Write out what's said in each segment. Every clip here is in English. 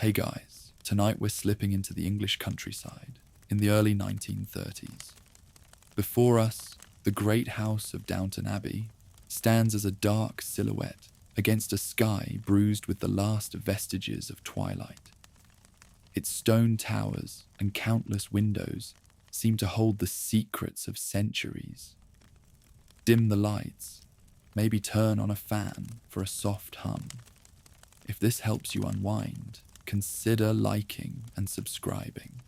Hey guys, tonight we're slipping into the English countryside in the early 1930s. Before us, the great house of Downton Abbey stands as a dark silhouette against a sky bruised with the last vestiges of twilight. Its stone towers and countless windows seem to hold the secrets of centuries. Dim the lights, maybe turn on a fan for a soft hum. If this helps you unwind, consider liking and subscribing.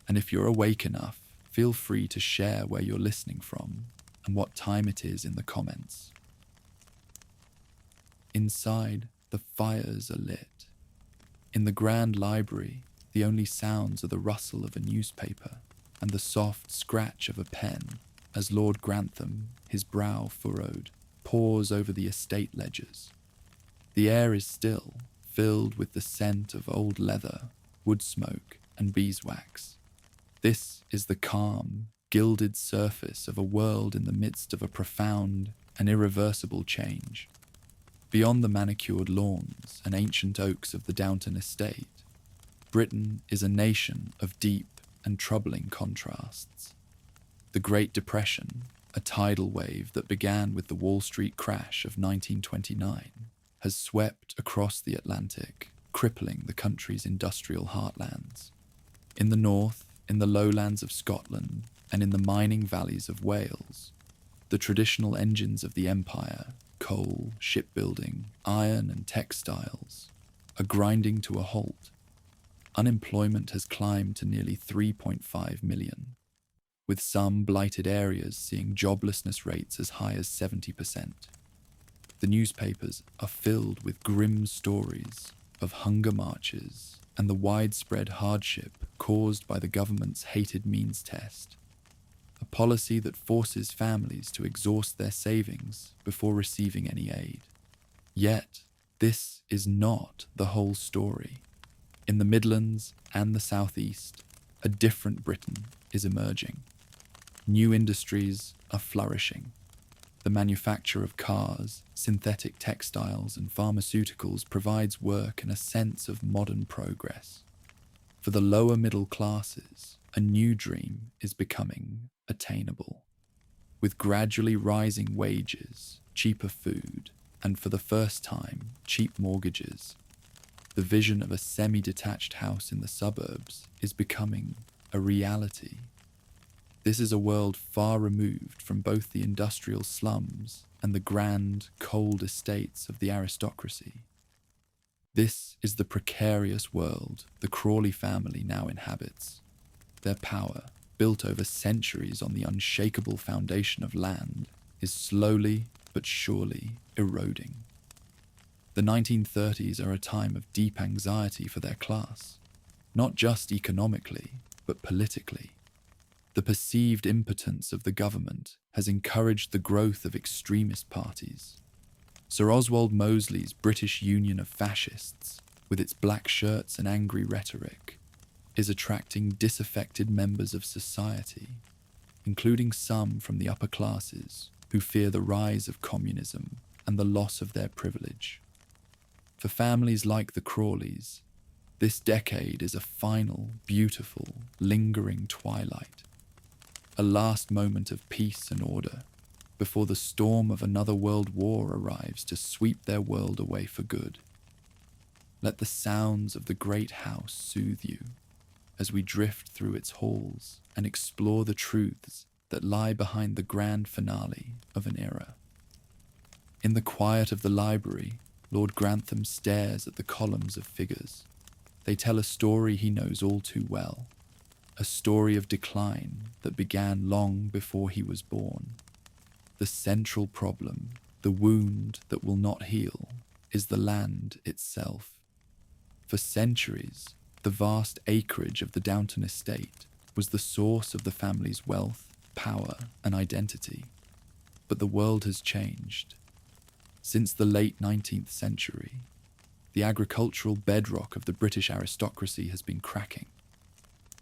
And if you're awake enough, feel free to share where you're listening from and what time it is in the comments. Inside, the fires are lit. In the grand library, the only sounds are the rustle of a newspaper and the soft scratch of a pen as Lord Grantham, his brow furrowed, pores over the estate ledgers. The air is still, filled with the scent of old leather, wood smoke, and beeswax. This is the calm, gilded surface of a world in the midst of a profound and irreversible change. Beyond the manicured lawns and ancient oaks of the Downton estate, Britain is a nation of deep and troubling contrasts. The Great Depression, a tidal wave that began with the Wall Street crash of 1929, has swept across the Atlantic, crippling the country's industrial heartlands. In the north, in the lowlands of Scotland, and in the mining valleys of Wales, the traditional engines of the empire, coal, shipbuilding, iron, and textiles, are grinding to a halt. Unemployment has climbed to nearly 3.5 million, with some blighted areas seeing joblessness rates as high as 70%. The newspapers are filled with grim stories of hunger marches and the widespread hardship caused by the government's hated means test, a policy that forces families to exhaust their savings before receiving any aid. Yet, this is not the whole story. In the Midlands and the Southeast, a different Britain is emerging. New industries are flourishing. The manufacture of cars, synthetic textiles, and pharmaceuticals provides work and a sense of modern progress. For the lower middle classes, a new dream is becoming attainable. With gradually rising wages, cheaper food, and for the first time, cheap mortgages, the vision of a semi-detached house in the suburbs is becoming a reality. This is a world far removed from both the industrial slums and the grand, cold estates of the aristocracy. This is the precarious world the Crawley family now inhabits. Their power, built over centuries on the unshakable foundation of land, is slowly but surely eroding. The 1930s are a time of deep anxiety for their class, not just economically, but politically. The perceived impotence of the government has encouraged the growth of extremist parties. Sir Oswald Mosley's British Union of Fascists, with its black shirts and angry rhetoric, is attracting disaffected members of society, including some from the upper classes who fear the rise of communism and the loss of their privilege. For families like the Crawleys, this decade is a final, beautiful, lingering twilight, a last moment of peace and order before the storm of another world war arrives to sweep their world away for good. Let the sounds of the great house soothe you as we drift through its halls and explore the truths that lie behind the grand finale of an era. In the quiet of the library, Lord Grantham stares at the columns of figures. They tell a story he knows all too well, a story of decline that began long before he was born. The central problem, the wound that will not heal, is the land itself. For centuries, the vast acreage of the Downton estate was the source of the family's wealth, power, and identity. But the world has changed. Since the late 19th century, the agricultural bedrock of the British aristocracy has been cracking.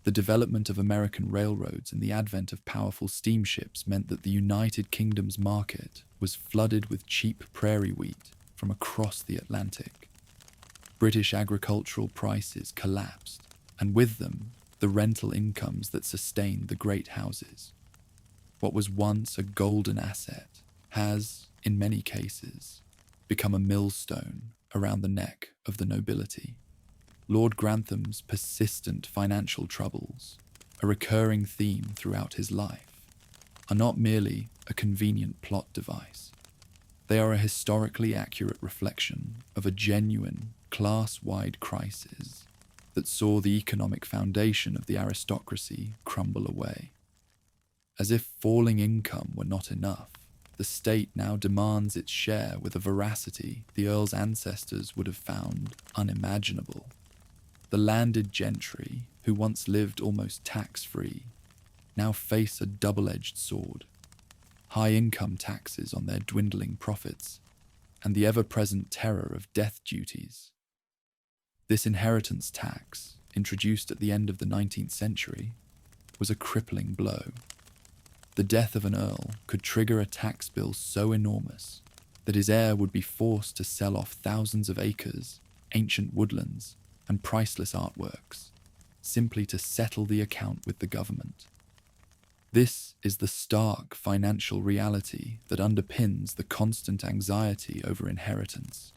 The development of American railroads and the advent of powerful steamships meant that the United Kingdom's market was flooded with cheap prairie wheat from across the Atlantic. British agricultural prices collapsed, and with them, the rental incomes that sustained the great houses. What was once a golden asset has, in many cases, become a millstone around the neck of the nobility. Lord Grantham's persistent financial troubles, a recurring theme throughout his life, are not merely a convenient plot device. They are a historically accurate reflection of a genuine, class-wide crisis that saw the economic foundation of the aristocracy crumble away. As if falling income were not enough, the state now demands its share with a veracity the Earl's ancestors would have found unimaginable. The landed gentry, who once lived almost tax-free, now face a double-edged sword. High income taxes on their dwindling profits, and the ever-present terror of death duties. This inheritance tax, introduced at the end of the 19th century, was a crippling blow. The death of an earl could trigger a tax bill so enormous that his heir would be forced to sell off thousands of acres, ancient woodlands, and priceless artworks, simply to settle the account with the government. This is the stark financial reality that underpins the constant anxiety over inheritance,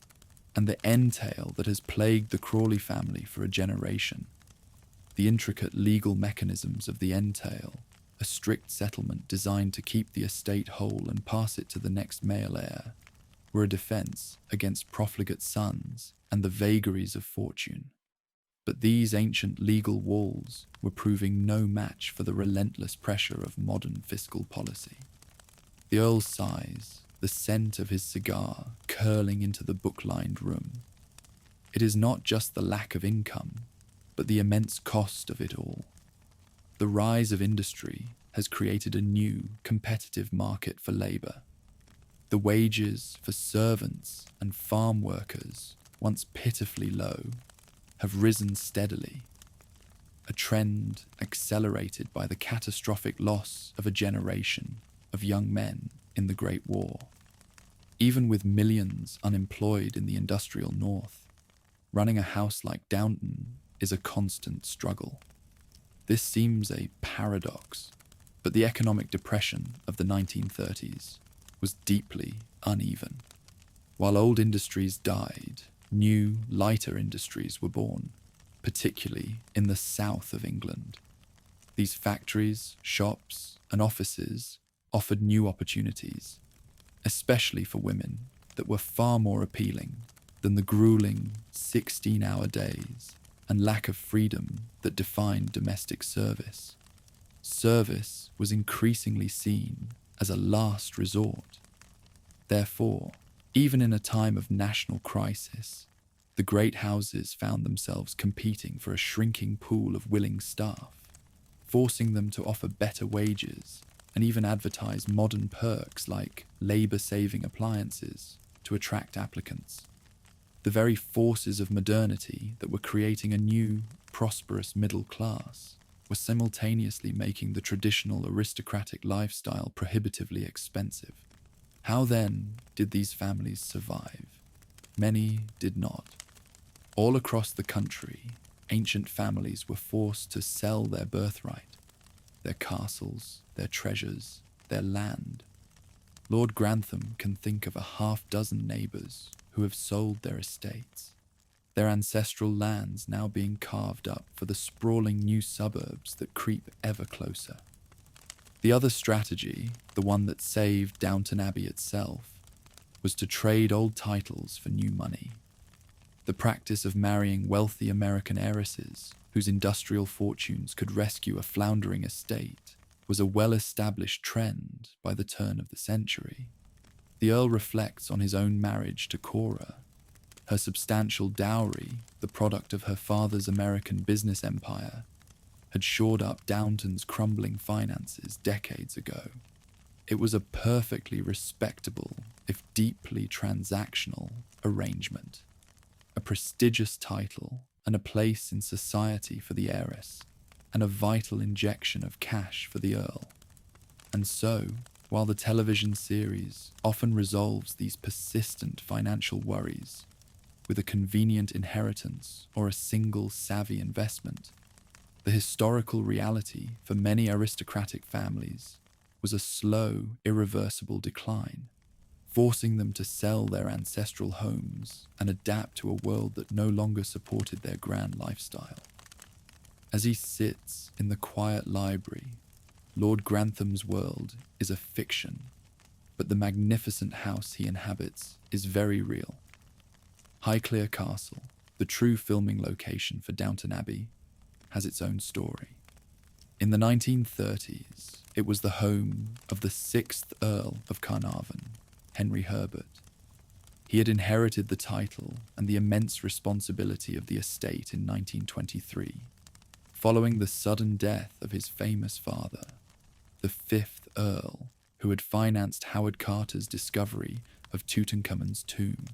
and the entail that has plagued the Crawley family for a generation. The intricate legal mechanisms of the entail, a strict settlement designed to keep the estate whole and pass it to the next male heir, were a defence against profligate sons and the vagaries of fortune. But these ancient legal walls were proving no match for the relentless pressure of modern fiscal policy. The Earl's sighs, the scent of his cigar curling into the book-lined room. It is not just the lack of income, but the immense cost of it all. The rise of industry has created a new, competitive market for labour. The wages for servants and farm workers, once pitifully low, have risen steadily, a trend accelerated by the catastrophic loss of a generation of young men in the Great War. Even with millions unemployed in the industrial north, running a house like Downton is a constant struggle. This seems a paradox, but the economic depression of the 1930s was deeply uneven. While old industries died, new, lighter industries were born, particularly in the south of England. These factories, shops, and offices offered new opportunities, especially for women, that were far more appealing than the grueling 16-hour days and lack of freedom that defined domestic service. Service was increasingly seen as a last resort. Therefore, even in a time of national crisis, the great houses found themselves competing for a shrinking pool of willing staff, forcing them to offer better wages and even advertise modern perks like labour-saving appliances to attract applicants. The very forces of modernity that were creating a new, prosperous middle class were simultaneously making the traditional aristocratic lifestyle prohibitively expensive. How then did these families survive? Many did not. All across the country, ancient families were forced to sell their birthright, their castles, their treasures, their land. Lord Grantham can think of a half-dozen neighbours who have sold their estates, their ancestral lands now being carved up for the sprawling new suburbs that creep ever closer. The other strategy, the one that saved Downton Abbey itself, was to trade old titles for new money. The practice of marrying wealthy American heiresses whose industrial fortunes could rescue a floundering estate was a well-established trend by the turn of the century. The Earl reflects on his own marriage to Cora. Her substantial dowry, the product of her father's American business empire, had shored up Downton's crumbling finances decades ago. It was a perfectly respectable, if deeply transactional, arrangement. A prestigious title and a place in society for the heiress, and a vital injection of cash for the Earl. And so, while the television series often resolves these persistent financial worries, with a convenient inheritance or a single savvy investment. The historical reality for many aristocratic families was a slow, irreversible decline, forcing them to sell their ancestral homes and adapt to a world that no longer supported their grand lifestyle. As he sits in the quiet library, Lord Grantham's world is a fiction, but the magnificent house he inhabits is very real. Highclere Castle, the true filming location for Downton Abbey, has its own story. In the 1930s, it was the home of the 6th Earl of Carnarvon, Henry Herbert. He had inherited the title and the immense responsibility of the estate in 1923, following the sudden death of his famous father, the 5th Earl, who had financed Howard Carter's discovery of Tutankhamun's tomb.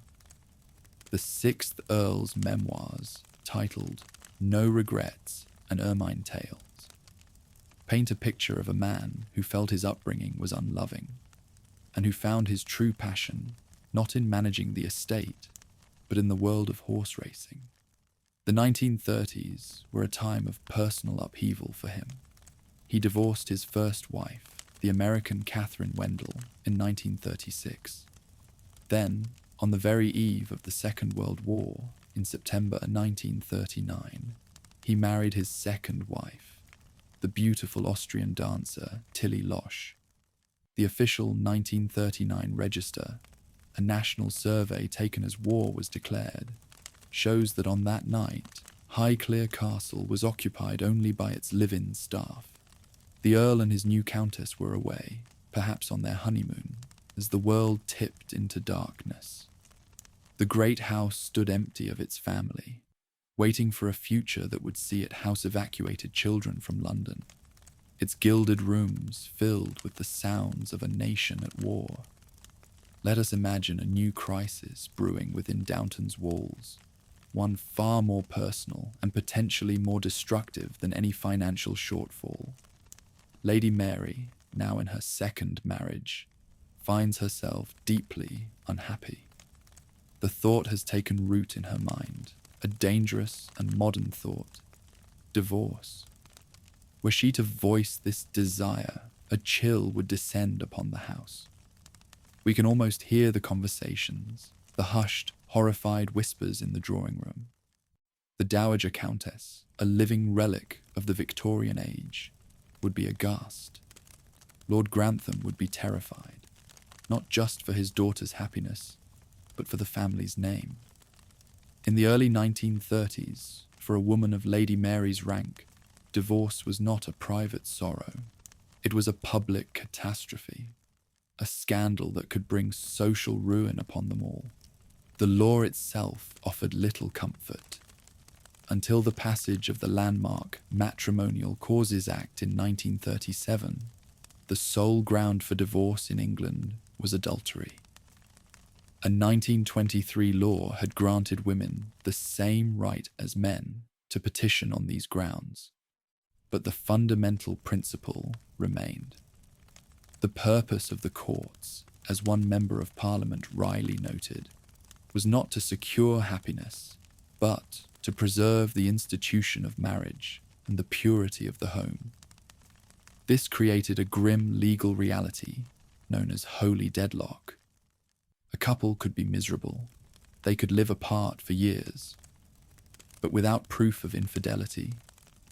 The 6th Earl's memoirs, titled No Regrets and Ermine Tales, paint a picture of a man who felt his upbringing was unloving, and who found his true passion not in managing the estate, but in the world of horse racing. The 1930s were a time of personal upheaval for him. He divorced his first wife, the American Catherine Wendell, in 1936. Then, on the very eve of the Second World War, in September 1939, he married his second wife, the beautiful Austrian dancer Tilly Losch. The official 1939 register, a national survey taken as war was declared, shows that on that night, Highclere Castle was occupied only by its live-in staff. The Earl and his new Countess were away, perhaps on their honeymoon, as the world tipped into darkness. The great house stood empty of its family, waiting for a future that would see it house evacuated children from London, its gilded rooms filled with the sounds of a nation at war. Let us imagine a new crisis brewing within Downton's walls, one far more personal and potentially more destructive than any financial shortfall. Lady Mary, now in her second marriage, finds herself deeply unhappy. The thought has taken root in her mind, a dangerous and modern thought: divorce. Were she to voice this desire, a chill would descend upon the house. We can almost hear the conversations, the hushed, horrified whispers in the drawing room. The Dowager Countess, a living relic of the Victorian age, would be aghast. Lord Grantham would be terrified, not just for his daughter's happiness, but for the family's name. In the early 1930s, for a woman of Lady Mary's rank, divorce was not a private sorrow. It was a public catastrophe, a scandal that could bring social ruin upon them all. The law itself offered little comfort, until the passage of the landmark Matrimonial Causes Act in 1937, the sole ground for divorce in England was adultery. A 1923 law had granted women the same right as men to petition on these grounds, but the fundamental principle remained. The purpose of the courts, as one member of Parliament wryly noted, was not to secure happiness, but to preserve the institution of marriage and the purity of the home. This created a grim legal reality known as holy deadlock. A couple could be miserable, they could live apart for years, but without proof of infidelity,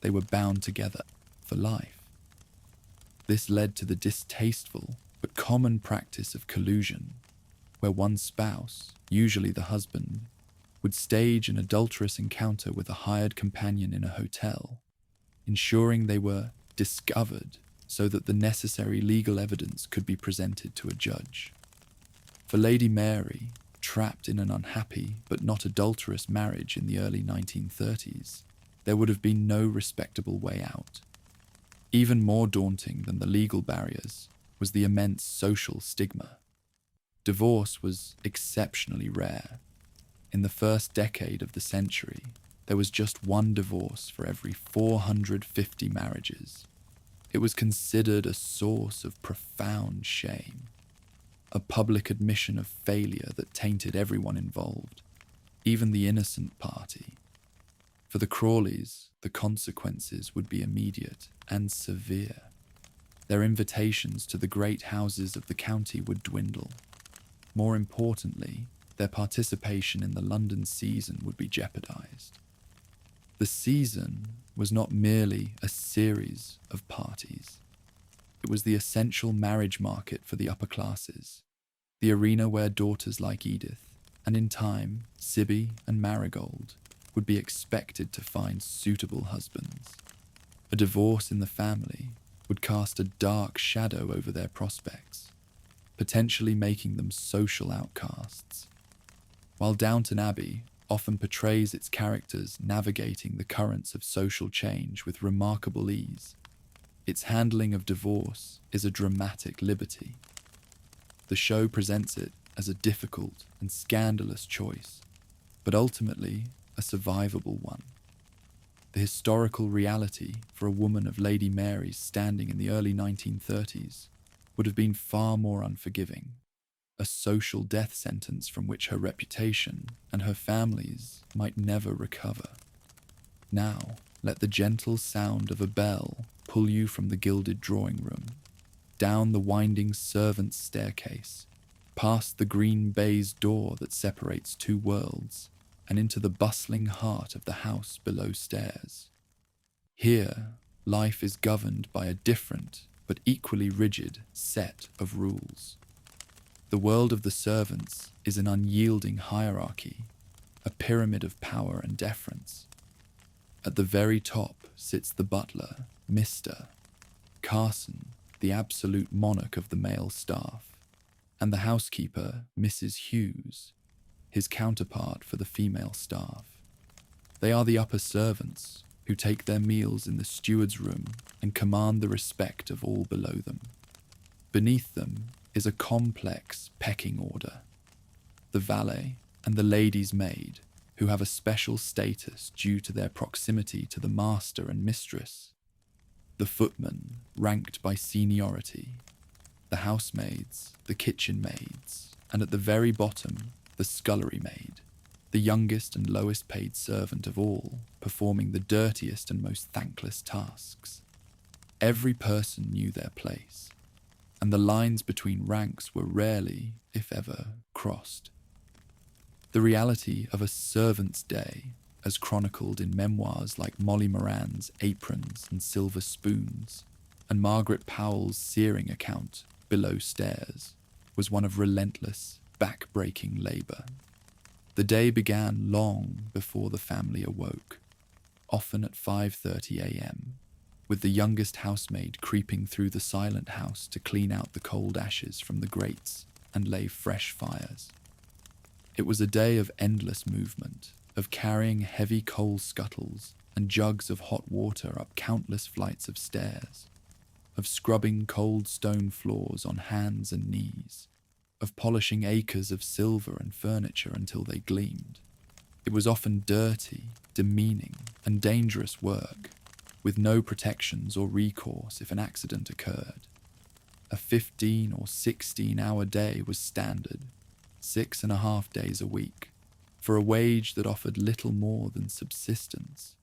they were bound together for life. This led to the distasteful but common practice of collusion, where one spouse, usually the husband, would stage an adulterous encounter with a hired companion in a hotel, ensuring they were discovered so that the necessary legal evidence could be presented to a judge. For Lady Mary, trapped in an unhappy but not adulterous marriage in the early 1930s, there would have been no respectable way out. Even more daunting than the legal barriers was the immense social stigma. Divorce was exceptionally rare. In the first decade of the century, there was just one divorce for every 450 marriages. It was considered a source of profound shame, a public admission of failure that tainted everyone involved. even the innocent party. For the Crawleys, the consequences would be immediate and severe. Their invitations to the great houses of the county would dwindle. More importantly, their participation in the London season would be jeopardized. The season was not merely a series of parties. It was the essential marriage market for the upper classes, the arena where daughters like Edith, and in time, Sibby and Marigold, would be expected to find suitable husbands. A divorce in the family would cast a dark shadow over their prospects, potentially making them social outcasts. While Downton Abbey often portrays its characters navigating the currents of social change with remarkable ease, its handling of divorce is a dramatic liberty. The show presents it as a difficult and scandalous choice, but ultimately a survivable one. The historical reality for a woman of Lady Mary's standing in the early 1930s would have been far more unforgiving, a social death sentence from which her reputation and her family's might never recover. Now, let the gentle sound of a bell pull you from the gilded drawing room, down the winding servants' staircase, past the green baize door that separates two worlds, and into the bustling heart of the house below stairs. Here, life is governed by a different but equally rigid set of rules. The world of the servants is an unyielding hierarchy, a pyramid of power and deference. At the very top sits the butler, Mr. Carson, the absolute monarch of the male staff, and the housekeeper, Mrs. Hughes, his counterpart for the female staff. They are the upper servants who take their meals in the steward's room and command the respect of all below them. Beneath them is a complex pecking order. The valet and the lady's maid, who have a special status due to their proximity to the master and mistress. The footmen, ranked by seniority. The housemaids, the kitchen maids, and at the very bottom, the scullery maid, the youngest and lowest paid servant of all, performing the dirtiest and most thankless tasks. Every person knew their place, and the lines between ranks were rarely, if ever, crossed. The reality of a servant's day, as chronicled in memoirs like Molly Moran's Aprons and Silver Spoons, and Margaret Powell's searing account, Below Stairs, was one of relentless, back-breaking labour. The day began long before the family awoke, often at 5:30 a.m., with the youngest housemaid creeping through the silent house to clean out the cold ashes from the grates and lay fresh fires. It was a day of endless movement, of carrying heavy coal scuttles and jugs of hot water up countless flights of stairs, of scrubbing cold stone floors on hands and knees, of polishing acres of silver and furniture until they gleamed. It was often dirty, demeaning, and dangerous work, with no protections or recourse if an accident occurred. A 15 or 16-hour day was standard, 6.5 days a week, for a wage that offered little more than subsistence.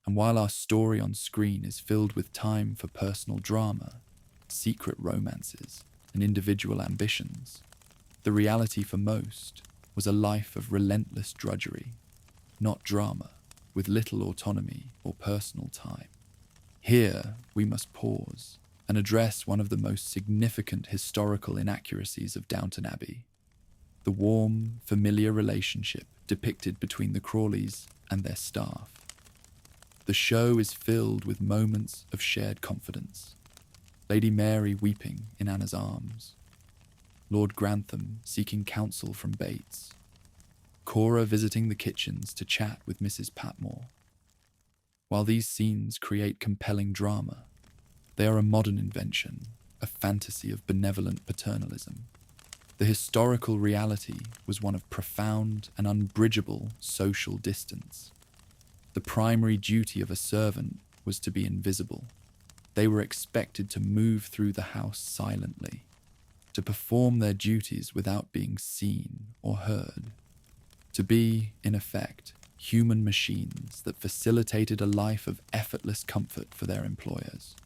And while our story on screen is filled with time for personal drama, secret romances, and individual ambitions, the reality for most was a life of relentless drudgery, not drama, with little autonomy or personal time. Here, we must pause and address one of the most significant historical inaccuracies of Downton Abbey, the warm, familiar relationship depicted between the Crawleys and their staff. The show is filled with moments of shared confidence. Lady Mary weeping in Anna's arms, Lord Grantham seeking counsel from Bates, Cora visiting the kitchens to chat with Mrs. Patmore. While these scenes create compelling drama, they are a modern invention, a fantasy of benevolent paternalism. The historical reality was one of profound and unbridgeable social distance. The primary duty of a servant was to be invisible. They were expected to move through the house silently, to perform their duties without being seen or heard. to be, in effect, human machines that facilitated a life of effortless comfort for their employers.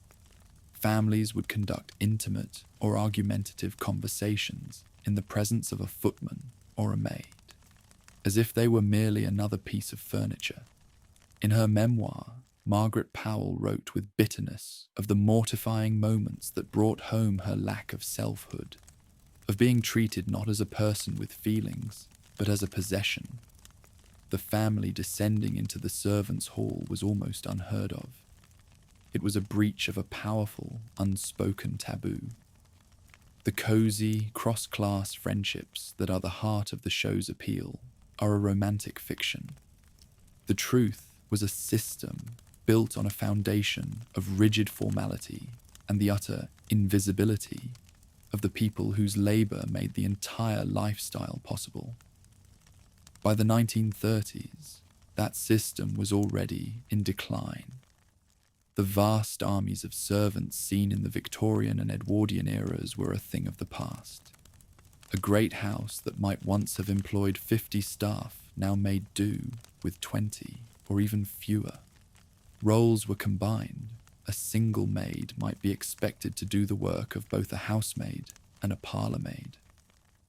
Families would conduct intimate or argumentative conversations in the presence of a footman or a maid, as if they were merely another piece of furniture. In her memoir, Margaret Powell wrote with bitterness of the mortifying moments that brought home her lack of selfhood, of being treated not as a person with feelings, but as a possession. The family descending into the servants' hall was almost unheard of. It was a breach of a powerful, unspoken taboo. The cozy, cross-class friendships that are the heart of the show's appeal are a romantic fiction. The truth was a system built on a foundation of rigid formality and the utter invisibility of the people whose labor made the entire lifestyle possible. By the 1930s, that system was already in decline. The vast armies of servants seen in the Victorian and Edwardian eras were a thing of the past. A great house that might once have employed 50 staff now made do with 20 or even fewer. Roles were combined. A single maid might be expected to do the work of both a housemaid and a parlour-maid.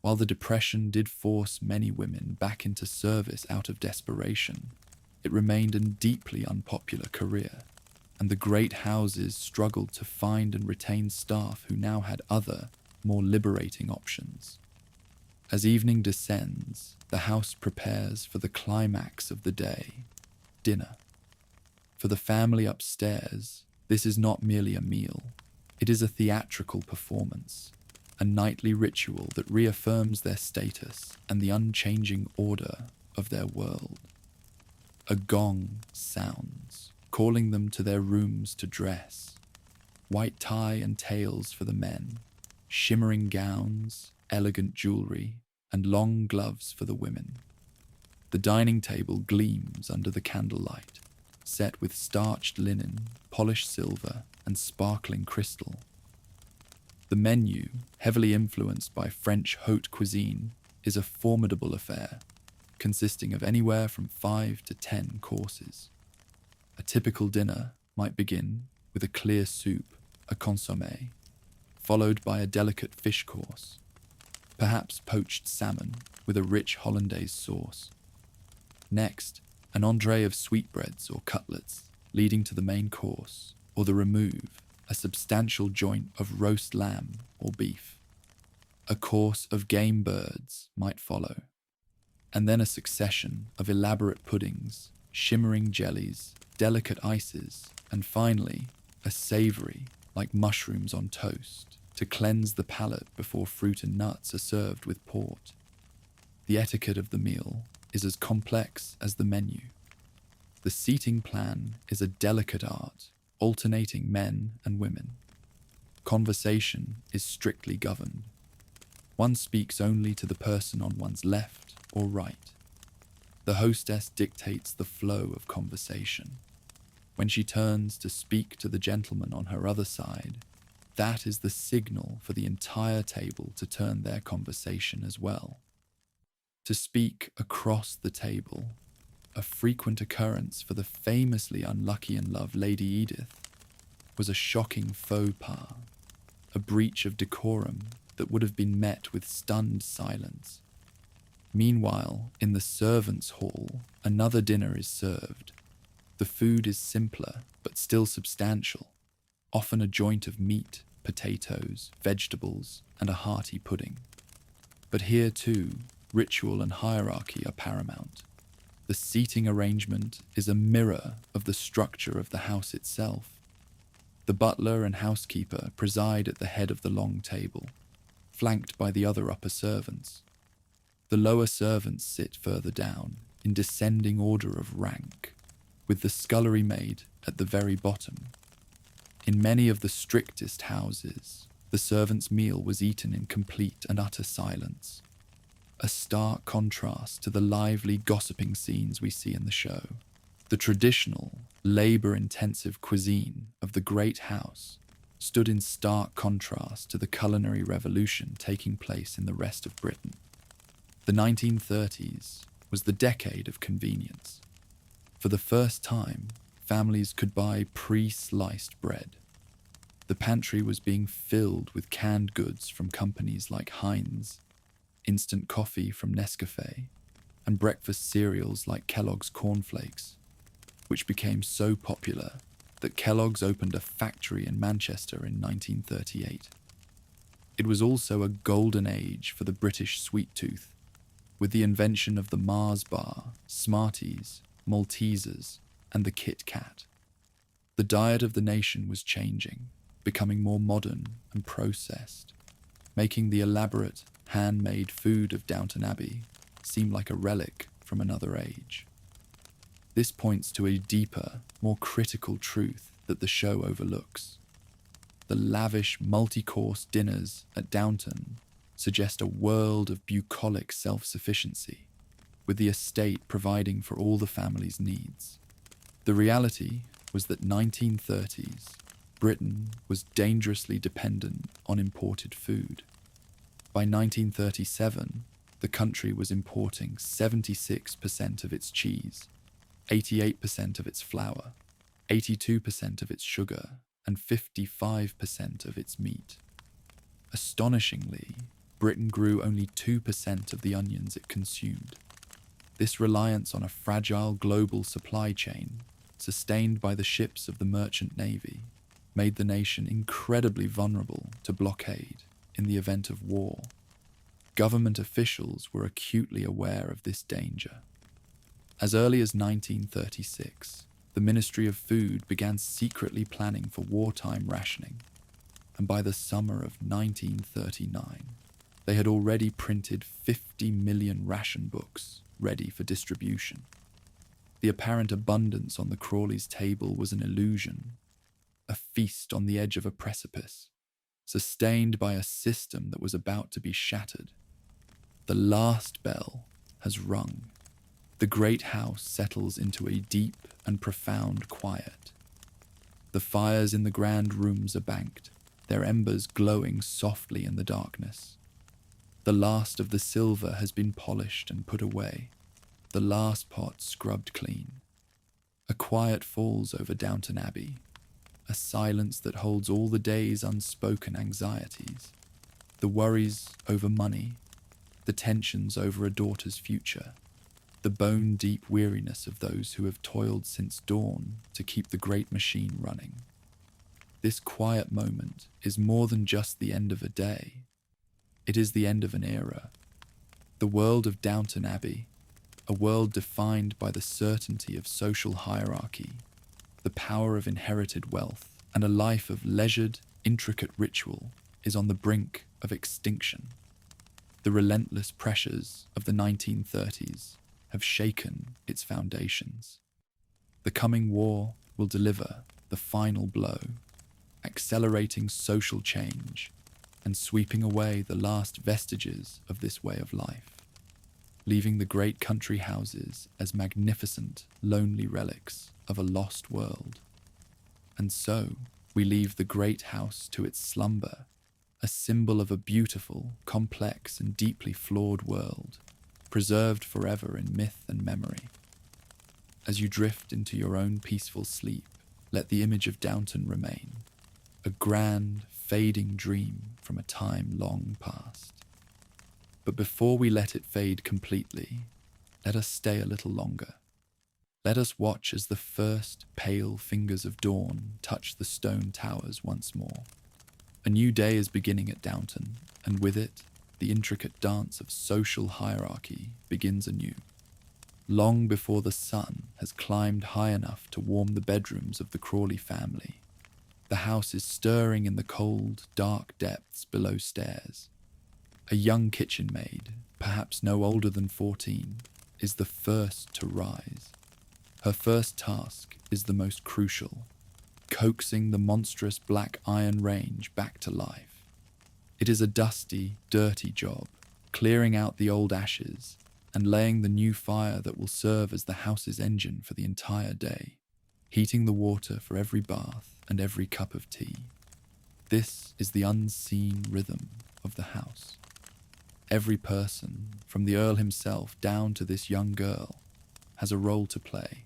While the Depression did force many women back into service out of desperation, it remained a deeply unpopular career, and the great houses struggled to find and retain staff who now had other, more liberating options. As evening descends, the house prepares for the climax of the day, dinner. For the family upstairs, this is not merely a meal. It is a theatrical performance, a nightly ritual that reaffirms their status and the unchanging order of their world. A gong sounds, calling them to their rooms to dress. White tie and tails for the men, shimmering gowns, elegant jewelry, and long gloves for the women. The dining table gleams under the candlelight, set with starched linen, polished silver, and sparkling crystal. The menu, heavily influenced by French haute cuisine, is a formidable affair, consisting of anywhere from 5 to 10 courses. A typical dinner might begin with a clear soup, a consommé, followed by a delicate fish course, perhaps poached salmon with a rich hollandaise sauce. Next, an entree of sweetbreads or cutlets, leading to the main course, or the remove, a substantial joint of roast lamb or beef. A course of game birds might follow, and then a succession of elaborate puddings, shimmering jellies, delicate ices, and finally, a savoury, like mushrooms on toast, to cleanse the palate before fruit and nuts are served with port. The etiquette of the meal is as complex as the menu. The seating plan is a delicate art, alternating men and women. Conversation is strictly governed. One speaks only to the person on one's left or right. The hostess dictates the flow of conversation. When she turns to speak to the gentleman on her other side, that is the signal for the entire table to turn their conversation as well. To speak across the table, a frequent occurrence for the famously unlucky in love Lady Edith, was a shocking faux pas, a breach of decorum that would have been met with stunned silence. Meanwhile, in the servants' hall, another dinner is served. The food is simpler, but still substantial, often a joint of meat, potatoes, vegetables, and a hearty pudding. But here too, ritual and hierarchy are paramount. The seating arrangement is a mirror of the structure of the house itself. The butler and housekeeper preside at the head of the long table, flanked by the other upper servants. The lower servants sit further down, in descending order of rank, with the scullery maid at the very bottom. In many of the strictest houses, the servants' meal was eaten in complete and utter silence, a stark contrast to the lively gossiping scenes we see in the show. The traditional, labour-intensive cuisine of the great house stood in stark contrast to the culinary revolution taking place in the rest of Britain. The 1930s was the decade of convenience. For the first time, families could buy pre-sliced bread. The pantry was being filled with canned goods from companies like Heinz, instant coffee from Nescafé, and breakfast cereals like Kellogg's Cornflakes, which became so popular that Kellogg's opened a factory in Manchester in 1938. It was also a golden age for the British sweet tooth, with the invention of the Mars bar, Smarties, Maltesers, and the Kit Kat. The diet of the nation was changing, becoming more modern and processed, making the elaborate, handmade food of Downton Abbey seem like a relic from another age. This points to a deeper, more critical truth that the show overlooks. The lavish, multi-course dinners at Downton suggest a world of bucolic self-sufficiency, with the estate providing for all the family's needs. The reality was that 1930s Britain was dangerously dependent on imported food. By 1937, the country was importing 76% of its cheese, 88% of its flour, 82% of its sugar, and 55% of its meat. Astonishingly, Britain grew only 2% of the onions it consumed. This reliance on a fragile global supply chain, sustained by the ships of the merchant navy, made the nation incredibly vulnerable to blockade in the event of war. Government officials were acutely aware of this danger. As early as 1936, the Ministry of Food began secretly planning for wartime rationing, and by the summer of 1939, they had already printed 50 million ration books ready for distribution. The apparent abundance on the Crawley's table was an illusion, a feast on the edge of a precipice, sustained by a system that was about to be shattered. The last bell has rung. The great house settles into a deep and profound quiet. The fires in the grand rooms are banked, their embers glowing softly in the darkness. The last of the silver has been polished and put away, the last pot scrubbed clean. A quiet falls over Downton Abbey, a silence that holds all the day's unspoken anxieties, the worries over money, the tensions over a daughter's future, the bone-deep weariness of those who have toiled since dawn to keep the great machine running. This quiet moment is more than just the end of a day. It is the end of an era. The world of Downton Abbey, a world defined by the certainty of social hierarchy, the power of inherited wealth, and a life of leisured, intricate ritual, is on the brink of extinction. The relentless pressures of the 1930s have shaken its foundations. The coming war will deliver the final blow, accelerating social change and sweeping away the last vestiges of this way of life, leaving the great country houses as magnificent, lonely relics of a lost world. And so, we leave the great house to its slumber, a symbol of a beautiful, complex, and deeply flawed world, preserved forever in myth and memory. As you drift into your own peaceful sleep, let the image of Downton remain, a grand, fading dream from a time long past. But before we let it fade completely, let us stay a little longer. Let us watch as the first pale fingers of dawn touch the stone towers once more. A new day is beginning at Downton, and with it, the intricate dance of social hierarchy begins anew. Long before the sun has climbed high enough to warm the bedrooms of the Crawley family, the house is stirring in the cold, dark depths below stairs. A young kitchen maid, perhaps no older than 14, is the first to rise. Her first task is the most crucial, coaxing the monstrous black iron range back to life. It is a dusty, dirty job, clearing out the old ashes and laying the new fire that will serve as the house's engine for the entire day, heating the water for every bath and every cup of tea. This is the unseen rhythm of the house. every person, from the Earl himself down to this young girl, has a role to play,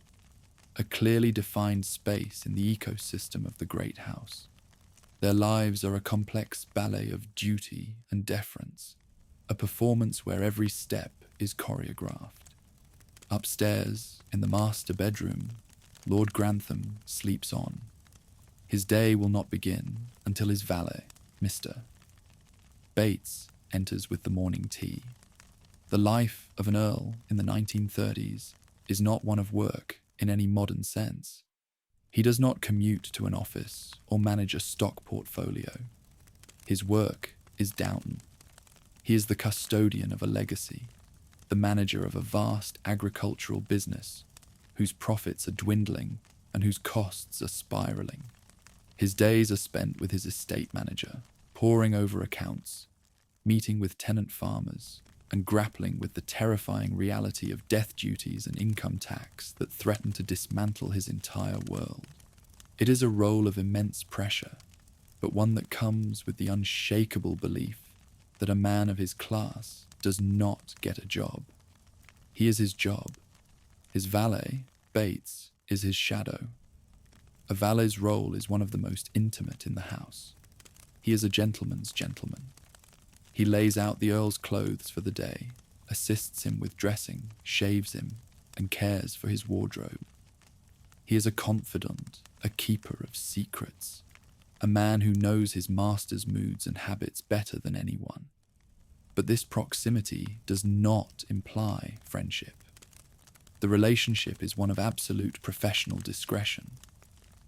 a clearly defined space in the ecosystem of the great house. Their lives are a complex ballet of duty and deference, a performance where every step is choreographed. Upstairs, in the master bedroom, Lord Grantham sleeps on. His day will not begin until his valet, Mr. Bates, enters with the morning tea. The life of an earl in the 1930s is not one of work in any modern sense. He does not commute to an office or manage a stock portfolio. His work is Downton. He is the custodian of a legacy, the manager of a vast agricultural business whose profits are dwindling and whose costs are spiraling. His days are spent with his estate manager, poring over accounts, meeting with tenant farmers, and grappling with the terrifying reality of death duties and income tax that threaten to dismantle his entire world. It is a role of immense pressure, but one that comes with the unshakable belief that a man of his class does not get a job. He is his job. His valet, Bates, is his shadow. A valet's role is one of the most intimate in the house. He is a gentleman's gentleman. He lays out the Earl's clothes for the day, assists him with dressing, shaves him, and cares for his wardrobe. He is a confidant, a keeper of secrets, a man who knows his master's moods and habits better than anyone. But this proximity does not imply friendship. The relationship is one of absolute professional discretion.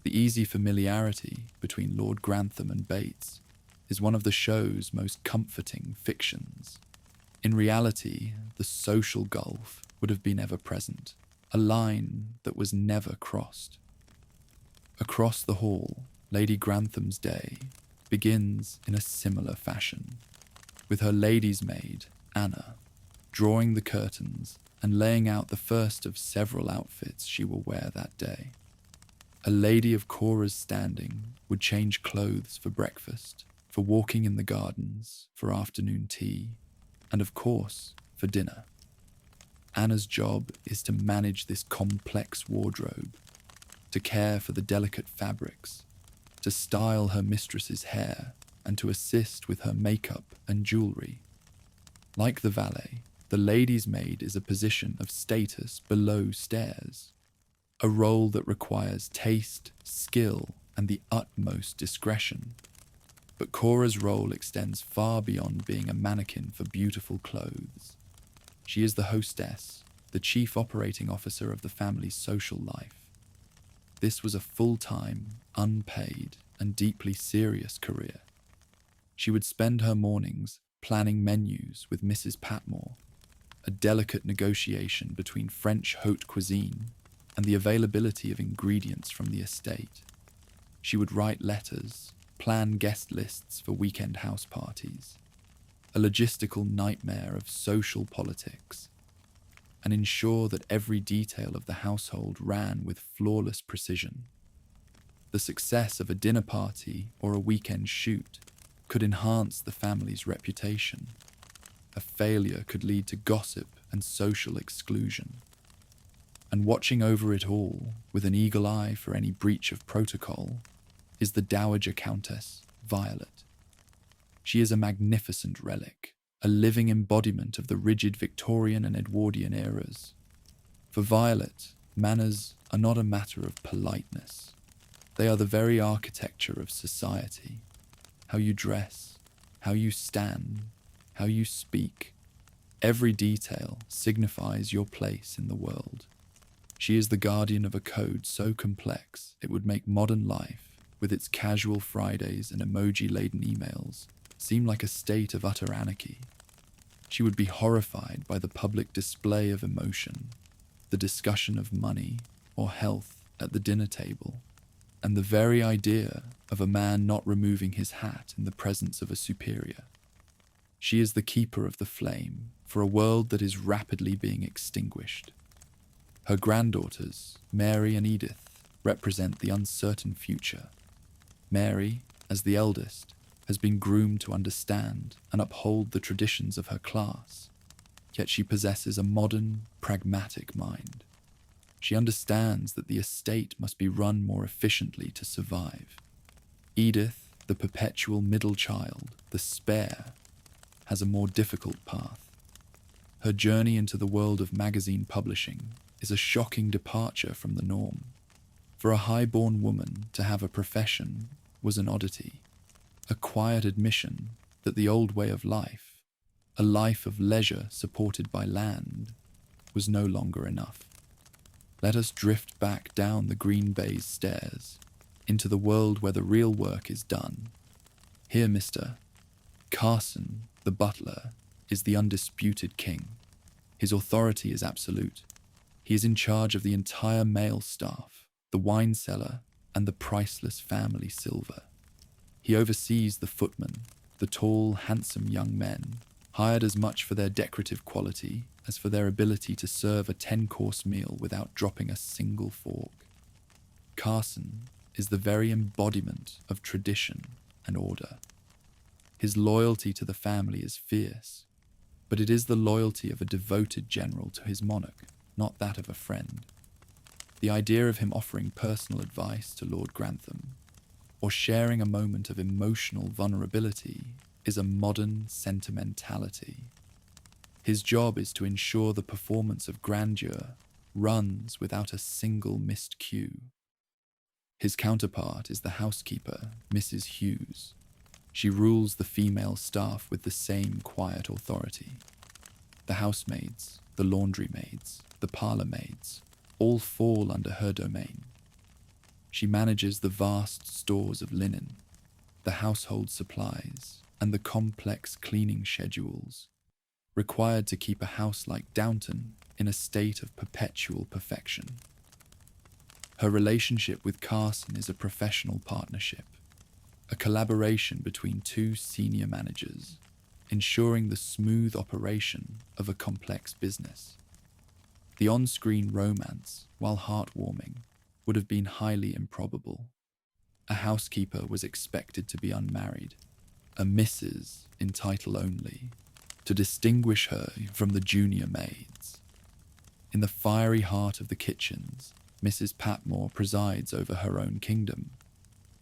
The easy familiarity between Lord Grantham and Bates is one of the show's most comforting fictions. In reality, the social gulf would have been ever present, a line that was never crossed. Across the hall, Lady Grantham's day begins in a similar fashion, with her lady's maid, Anna, drawing the curtains and laying out the first of several outfits she will wear that day. A lady of Cora's standing would change clothes for breakfast, for walking in the gardens, for afternoon tea, and of course, for dinner. Anna's job is to manage this complex wardrobe, to care for the delicate fabrics, to style her mistress's hair, and to assist with her makeup and jewellery. Like the valet, the lady's maid is a position of status below stairs, a role that requires taste, skill, and the utmost discretion. But Cora's role extends far beyond being a mannequin for beautiful clothes. She is the hostess, the chief operating officer of the family's social life. This was a full-time, unpaid, and deeply serious career. She would spend her mornings planning menus with Mrs. Patmore, a delicate negotiation between French haute cuisine and the availability of ingredients from the estate. She would write letters, plan guest lists for weekend house parties, a logistical nightmare of social politics, and ensure that every detail of the household ran with flawless precision. The success of a dinner party or a weekend shoot could enhance the family's reputation. A failure could lead to gossip and social exclusion. And watching over it all, with an eagle eye for any breach of protocol, is the Dowager Countess, Violet. She is a magnificent relic, a living embodiment of the rigid Victorian and Edwardian eras. For Violet, manners are not a matter of politeness. They are the very architecture of society. How you dress, how you stand, how you speak. Every detail signifies your place in the world. She is the guardian of a code so complex it would make modern life, with its casual Fridays and emoji-laden emails, seem like a state of utter anarchy. She would be horrified by the public display of emotion, the discussion of money or health at the dinner table, and the very idea of a man not removing his hat in the presence of a superior. She is the keeper of the flame for a world that is rapidly being extinguished. Her granddaughters, Mary and Edith, represent the uncertain future. Mary, as the eldest, has been groomed to understand and uphold the traditions of her class, yet she possesses a modern, pragmatic mind. She understands that the estate must be run more efficiently to survive. Edith, the perpetual middle child, the spare, has a more difficult path. Her journey into the world of magazine publishing is a shocking departure from the norm. For a high-born woman to have a profession was an oddity, a quiet admission that the old way of life, a life of leisure supported by land, was no longer enough. Let us drift back down the green baize stairs into the world where the real work is done. Here, Mr. Carson, the butler, is the undisputed king. His authority is absolute. He is in charge of the entire male staff, the wine cellar, and the priceless family silver. He oversees the footmen, the tall, handsome young men, hired as much for their decorative quality as for their ability to serve a 10-course meal without dropping a single fork. Carson is the very embodiment of tradition and order. His loyalty to the family is fierce, but it is the loyalty of a devoted general to his monarch, not that of a friend. The idea of him offering personal advice to Lord Grantham, or sharing a moment of emotional vulnerability, is a modern sentimentality. His job is to ensure the performance of grandeur runs without a single missed cue. His counterpart is the housekeeper, Mrs. Hughes. She rules the female staff with the same quiet authority. The housemaids, the laundry maids, the parlour maids, all fall under her domain. She manages the vast stores of linen, the household supplies, and the complex cleaning schedules required to keep a house like Downton in a state of perpetual perfection. Her relationship with Carson is a professional partnership, a collaboration between two senior managers, ensuring the smooth operation of a complex business. The on-screen romance, while heartwarming, would have been highly improbable. A housekeeper was expected to be unmarried, a Mrs. in title only, to distinguish her from the junior maids. In the fiery heart of the kitchens, Mrs. Patmore presides over her own kingdom.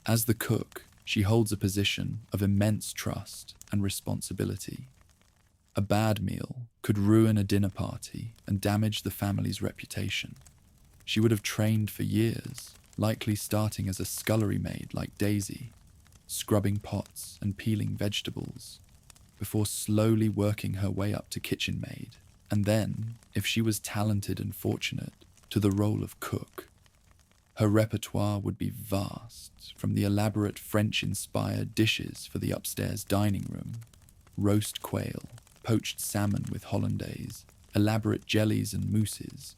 As the cook, she holds a position of immense trust and responsibility. A bad meal could ruin a dinner party and damage the family's reputation. She would have trained for years, likely starting as a scullery maid like Daisy, scrubbing pots and peeling vegetables, before slowly working her way up to kitchen maid, and then, if she was talented and fortunate, to the role of cook. Her repertoire would be vast, from the elaborate French-inspired dishes for the upstairs dining room, roast quail, poached salmon with hollandaise, elaborate jellies and mousses,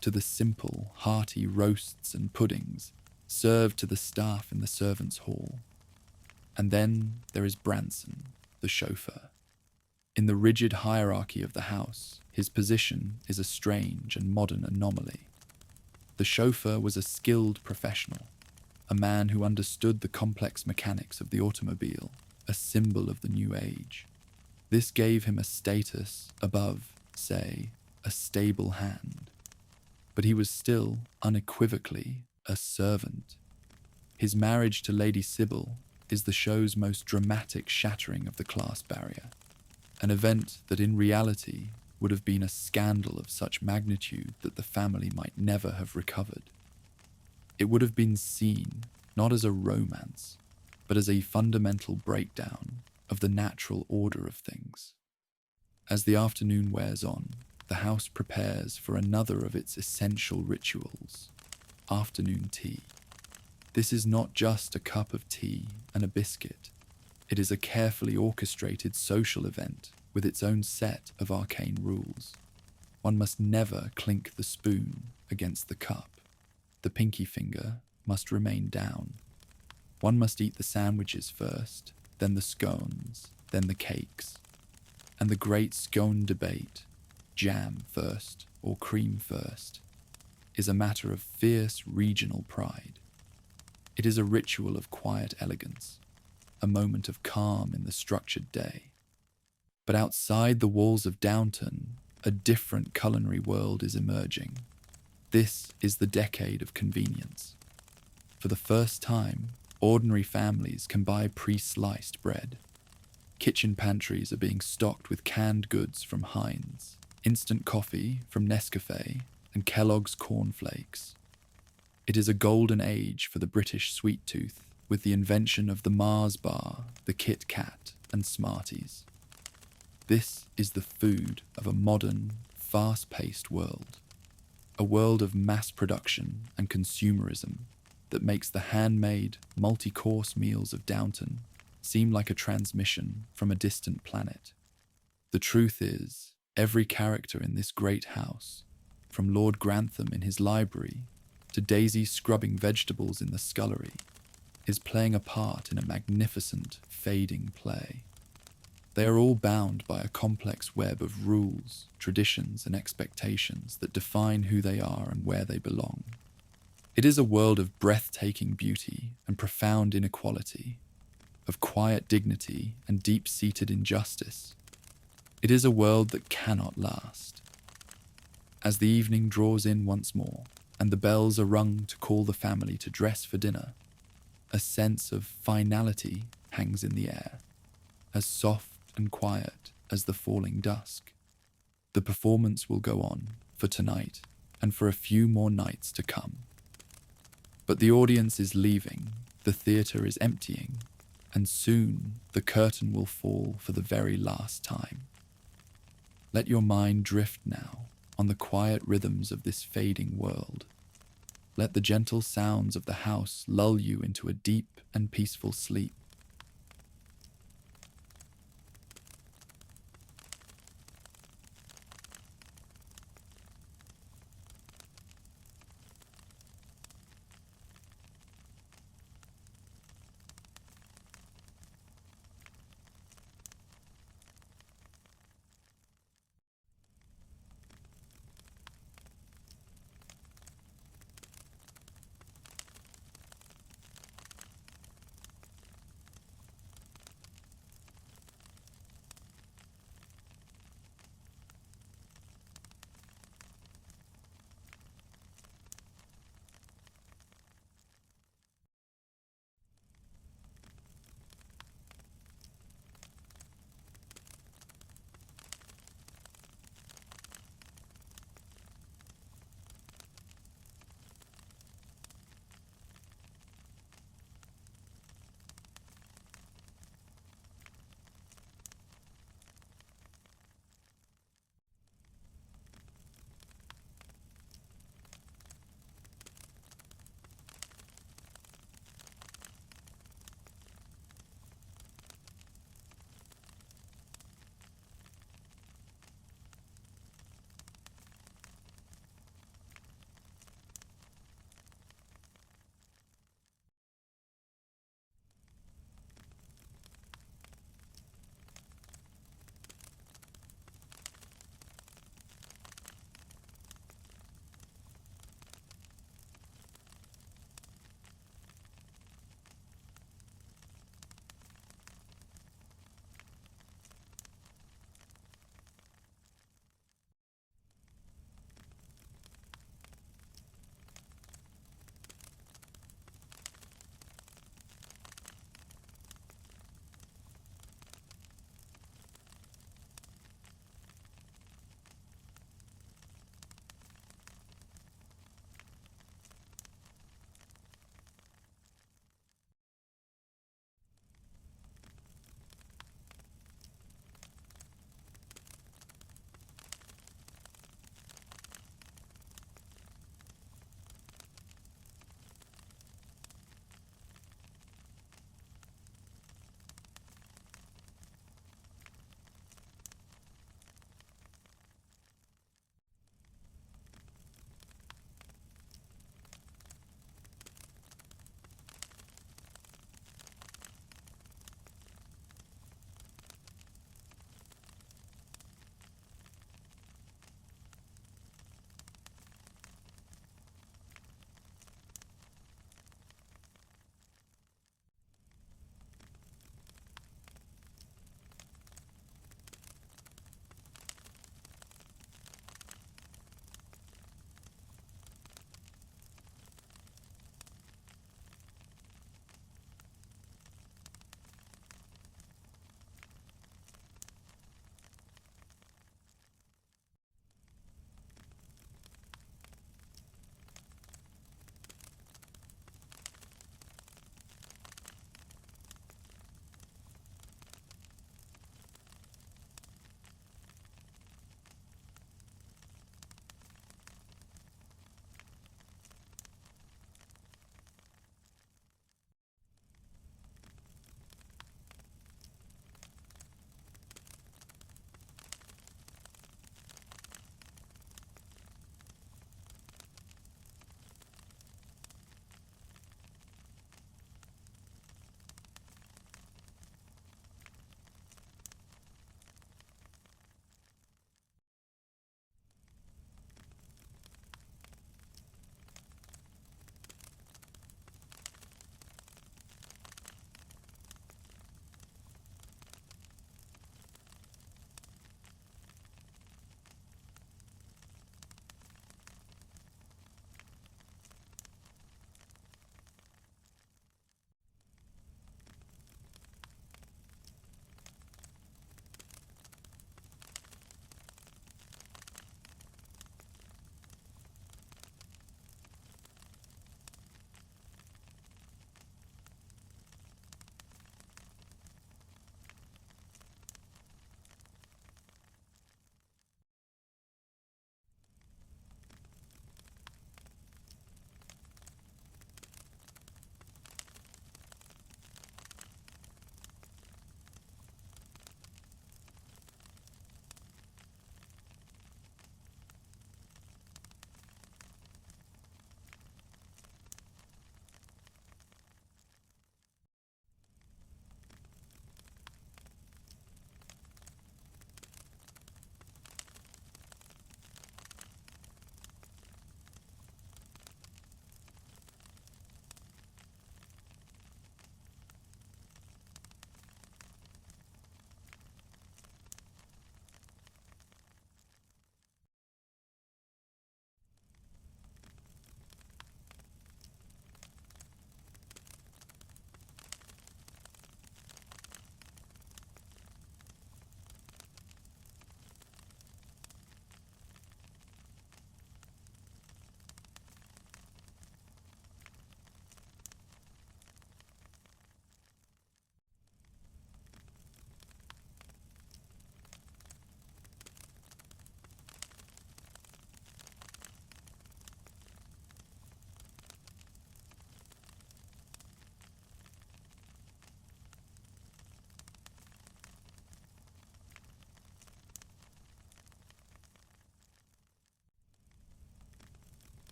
to the simple, hearty roasts and puddings served to the staff in the servants' hall. And then there is Branson, the chauffeur. In the rigid hierarchy of the house, his position is a strange and modern anomaly. The chauffeur was a skilled professional, a man who understood the complex mechanics of the automobile, a symbol of the new age. This gave him a status above, say, a stable hand. But he was still, unequivocally, a servant. His marriage to Lady Sybil is the show's most dramatic shattering of the class barrier, an event that in reality would have been a scandal of such magnitude that the family might never have recovered. It would have been seen not as a romance, but as a fundamental breakdown of the natural order of things. As the afternoon wears on, the house prepares for another of its essential rituals, afternoon tea. This is not just a cup of tea and a biscuit. It is a carefully orchestrated social event with its own set of arcane rules. One must never clink the spoon against the cup. The pinky finger must remain down. One must eat the sandwiches first, then the scones, then the cakes. And the great scone debate, jam first or cream first, is a matter of fierce regional pride. It is a ritual of quiet elegance, a moment of calm in the structured day. But outside the walls of Downton, a different culinary world is emerging. This is the decade of convenience. For the first time, ordinary families can buy pre-sliced bread. Kitchen pantries are being stocked with canned goods from Heinz, instant coffee from Nescafe, and Kellogg's Cornflakes. It is a golden age for the British sweet tooth, with the invention of the Mars bar, the Kit Kat, and Smarties. This is the food of a modern, fast-paced world. A world of mass production and consumerism that makes the handmade, multi-course meals of Downton seem like a transmission from a distant planet. The truth is, every character in this great house, from Lord Grantham in his library to Daisy scrubbing vegetables in the scullery, is playing a part in a magnificent, fading play. They are all bound by a complex web of rules, traditions, and expectations that define who they are and where they belong. It is a world of breathtaking beauty and profound inequality, of quiet dignity and deep-seated injustice. It is a world that cannot last. As the evening draws in once more, and the bells are rung to call the family to dress for dinner, a sense of finality hangs in the air, as soft and quiet as the falling dusk. The performance will go on for tonight and for a few more nights to come. But the audience is leaving, the theatre is emptying, and soon the curtain will fall for the very last time. Let your mind drift now on the quiet rhythms of this fading world. Let the gentle sounds of the house lull you into a deep and peaceful sleep.